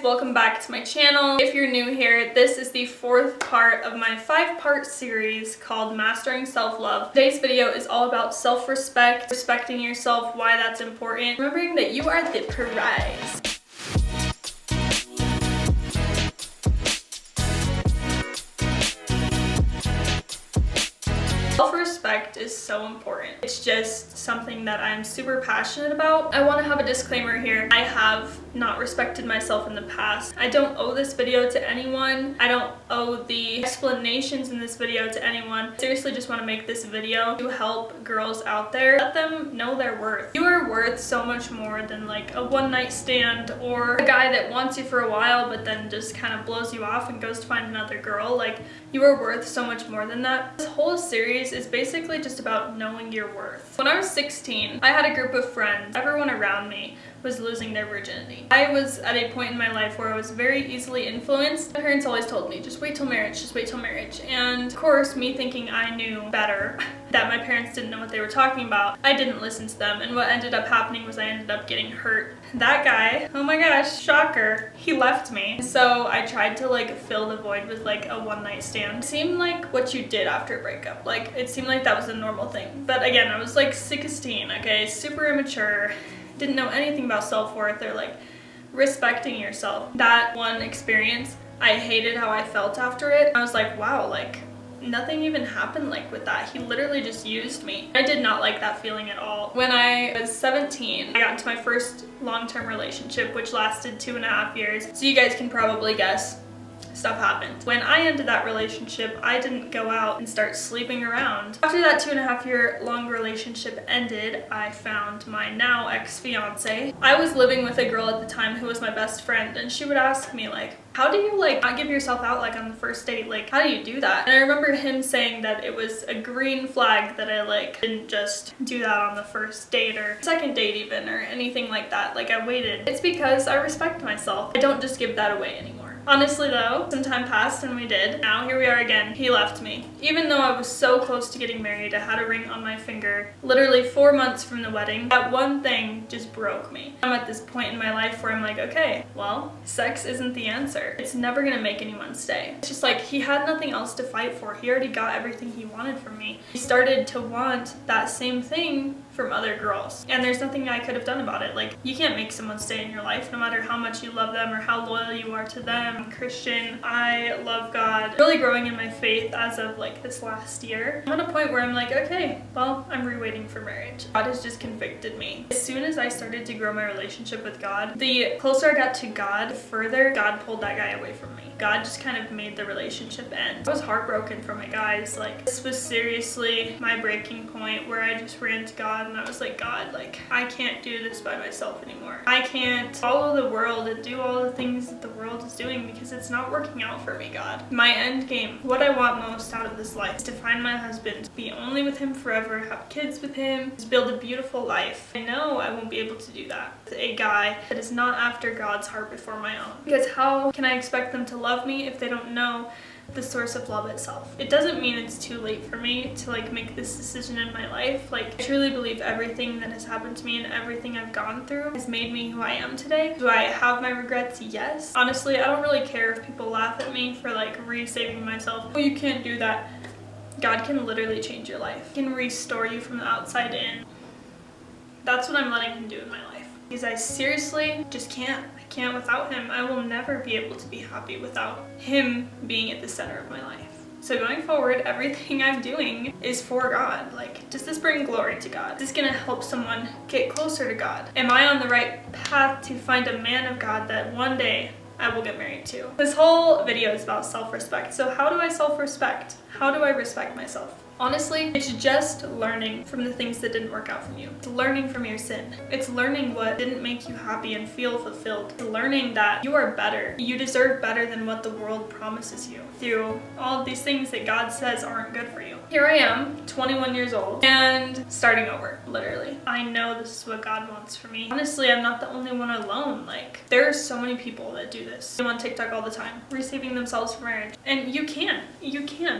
welcome back to my channel. If you're new here, this is the fourth part of my 5-part series called Mastering Self-Love. Today's video is all about self-respect, respecting yourself, why that's important, remembering that you are the prize. Self-respect is so important. It's just something that I'm super passionate about. I want to have a disclaimer here. I have not respected myself in the past. I don't owe this video to anyone. I don't owe the explanations in this video to anyone. I seriously just want to make this video to help girls out there. Let them know their worth. You are worth so much more than like a one-night stand or a guy that wants you for a while but then just kind of blows you off and goes to find another girl. Like, you are worth so much more than that. This whole series is basically just about knowing your worth. When I was 16, I had a group of friends. Everyone around me was losing their virginity. I was at a point in my life where I was very easily influenced. My parents always told me, just wait till marriage, just wait till marriage. And of course, me thinking I knew better, that my parents didn't know what they were talking about, I didn't listen to them. And what ended up happening was I ended up getting hurt. That guy, oh my gosh, shocker, he left me. So I tried to like fill the void with like a one-night stand. It seemed like what you did after a breakup. Like, it seemed like that was a normal thing. But again, I was like 16, okay, super immature. Didn't know anything about self-worth or like respecting yourself. That one experience, I hated how I felt after it. I was like, wow, like nothing even happened like with that. He literally just used me. I did not like that feeling at all. When I was 17, I got into my first long-term relationship, which lasted 2.5 years. So you guys can probably guess stuff happened. When I ended that relationship, I didn't go out and start sleeping around. After that 2.5-year long relationship ended, I found my now ex-fiance. I was living with a girl at the time who was my best friend, and she would ask me like, how do you like not give yourself out like on the first date? Like, how do you do that? And I remember him saying that it was a green flag that I like didn't just do that on the first date or second date even or anything like that. Like, I waited. It's because I respect myself. I don't just give that away anymore. Honestly though, some time passed and we did. Now here we are again. He left me. Even though I was so close to getting married, I had a ring on my finger, literally 4 months from the wedding. That one thing just broke me. I'm at this point in my life where I'm like, okay, well, sex isn't the answer. It's never gonna make anyone stay. It's just like, he had nothing else to fight for. He already got everything he wanted from me. He started to want that same thing from other girls. And there's nothing I could have done about it. Like, you can't make someone stay in your life no matter how much you love them or how loyal you are to them. I'm Christian. I love God. Really growing in my faith as of like this last year. I'm at a point where I'm like, okay, well, I'm re-waiting for marriage. God has just convicted me. As soon as I started to grow my relationship with God, the closer I got to God, the further God pulled that guy away from me. God just kind of made the relationship end. I was heartbroken for my guys. Like, this was seriously my breaking point where I just ran to God and I was like, God, like, I can't do this by myself anymore. I can't follow the world and do all the things that the world is doing because it's not working out for me, God. My end game, what I want most out of this life is to find my husband, be only with him forever, have kids with him, just build a beautiful life. I know I won't be able to do that with a guy that is not after God's heart before my own. Because how can I expect them to love me if they don't know the source of love itself? It doesn't mean it's too late for me to like make this decision in my life. Like, I truly believe everything that has happened to me and everything I've gone through has made me who I am today. Do I have my regrets? Yes. Honestly, I don't really care if people laugh at me for like re-saving myself. Oh, you can't do that. God can literally change your life. He can restore you from the outside in. That's what I'm letting him do in my life. Because I seriously just can't. I can't without him. I will never be able to be happy without him being at the center of my life. So going forward, everything I'm doing is for God. Like, does this bring glory to God? Is this gonna help someone get closer to God? Am I on the right path to find a man of God that one day I will get married to? This whole video is about self-respect. So how do I self-respect? How do I respect myself? Honestly, it's just learning from the things that didn't work out from you. It's learning from your sin. It's learning what didn't make you happy and feel fulfilled. It's learning that you are better. You deserve better than what the world promises you through all of these things that God says aren't good for you. Here I am, 21 years old, and starting over. literally. I know this is what God wants for me. Honestly, I'm not the only one alone. Like, there are so many people that do this. I'm on TikTok all the time, receiving themselves for marriage. And you can.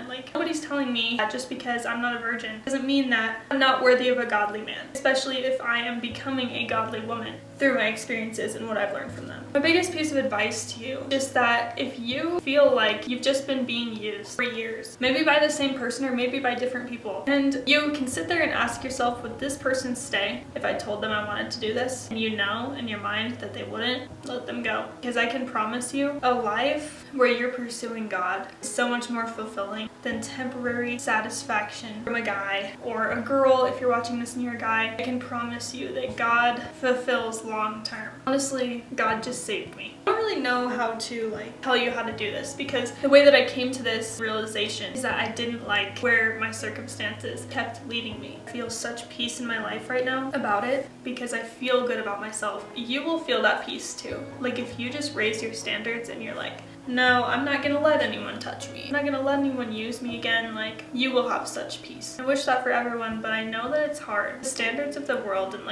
Like, nobody's telling me that just because I'm not a virgin doesn't mean that I'm not worthy of a godly man, especially if I am becoming a godly woman through my experiences and what I've learned from them. My biggest piece of advice to you is that if you feel like you've just been being used for years, maybe by the same person or maybe by different people, and you can sit there and ask yourself, would this person stay if I told them I wanted to do this? And you know in your mind that they wouldn't, let them go. Because I can promise you, a life where you're pursuing God is so much more fulfilling than temporary satisfaction from a guy or a girl. If you're watching this and you're a guy, I can promise you that God fulfills long term. Honestly, God just saved me. I don't really know how to tell you how to do this, because the way that I came to this realization is that I didn't like where my circumstances kept leading me. I feel such peace in my life right now about it because I feel good about myself. You will feel that peace too. Like, if you just raise your standards and you're like, no, I'm not gonna let anyone touch me, I'm not gonna let anyone use me again, like, you will have such peace. I wish that for everyone, but I know that it's hard. The standards of the world and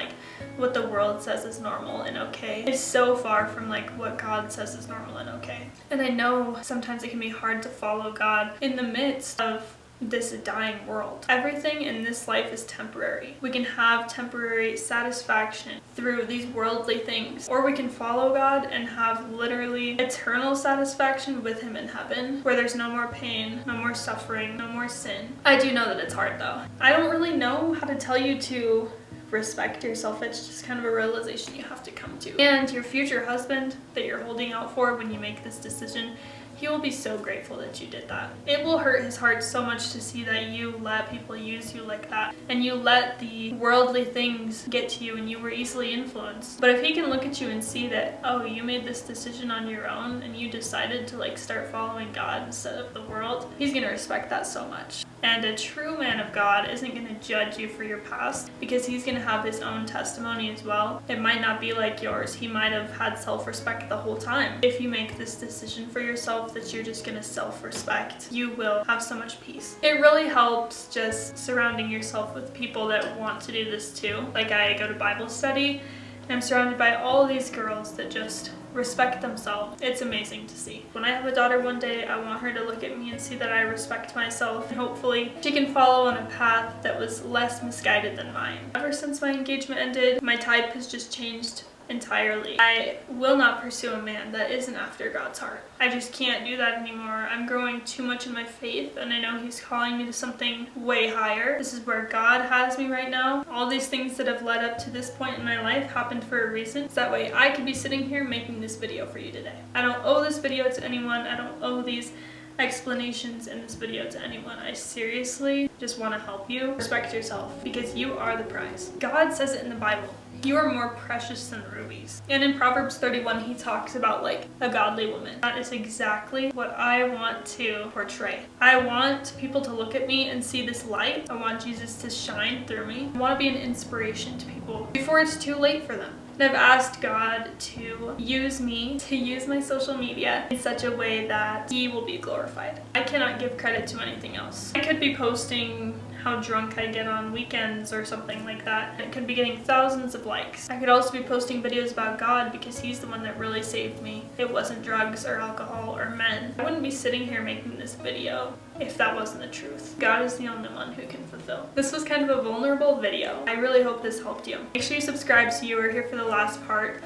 what the world says is normal and okay is so far from what God says is normal and okay. And I know sometimes it can be hard to follow God in the midst of this dying world. Everything in this life is temporary. We can have temporary satisfaction through these worldly things, or we can follow God and have literally eternal satisfaction with Him in heaven, where there's no more pain, no more suffering, no more sin. I do know that it's hard though. I don't really know how to tell you to respect yourself. It's just kind of a realization you have to come to. And your future husband that you're holding out for when you make this decision, he will be so grateful that you did that. It will hurt his heart so much to see that you let people use you like that, and you let the worldly things get to you and you were easily influenced. But if he can look at you and see that, oh, you made this decision on your own and you decided to start following God instead of the world, he's gonna respect that so much. And a true man of God isn't going to judge you for your past, because he's going to have his own testimony as well. It might not be like yours. He might have had self-respect the whole time. If you make this decision for yourself that you're just going to self-respect, you will have so much peace. It really helps just surrounding yourself with people that want to do this too. Like, I go to Bible study and I'm surrounded by all these girls that just respect themselves. It's amazing to see. When I have a daughter one day, I want her to look at me and see that I respect myself, and hopefully she can follow on a path that was less misguided than mine. Ever since my engagement ended, my type has just changed entirely. I will not pursue a man that isn't after God's heart. I just can't do that anymore. I'm growing too much in my faith, and I know He's calling me to something way higher. This is where God has me right now. All these things that have led up to this point in my life happened for a reason, so that way I could be sitting here making this video for you today. I don't owe this video to anyone. I don't owe these explanations in this video to anyone. I seriously just want to help you respect yourself, because you are the prize. God says it in the Bible. You are more precious than rubies. And in Proverbs 31, he talks about a godly woman. That is exactly what I want to portray. I want people to look at me and see this light. I want Jesus to shine through me. I want to be an inspiration to people before it's too late for them. And I've asked God to use me, to use my social media in such a way that He will be glorified. I cannot give credit to anything else. I could be posting how drunk I get on weekends or something like that. It could be getting thousands of likes. I could also be posting videos about God, because He's the one that really saved me. It wasn't drugs or alcohol or men. I wouldn't be sitting here making this video if that wasn't the truth. God is the only one who can fulfill. This was kind of a vulnerable video. I really hope this helped you. Make sure you subscribe so you are here for the last part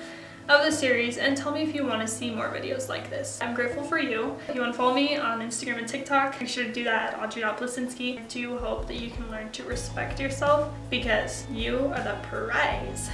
of the series, and tell me if you want to see more videos like this. I'm grateful for you. If you want to follow me on Instagram and TikTok, make sure to do that at Audrey.Blasinski. I do hope that you can learn to respect yourself, because you are the prize.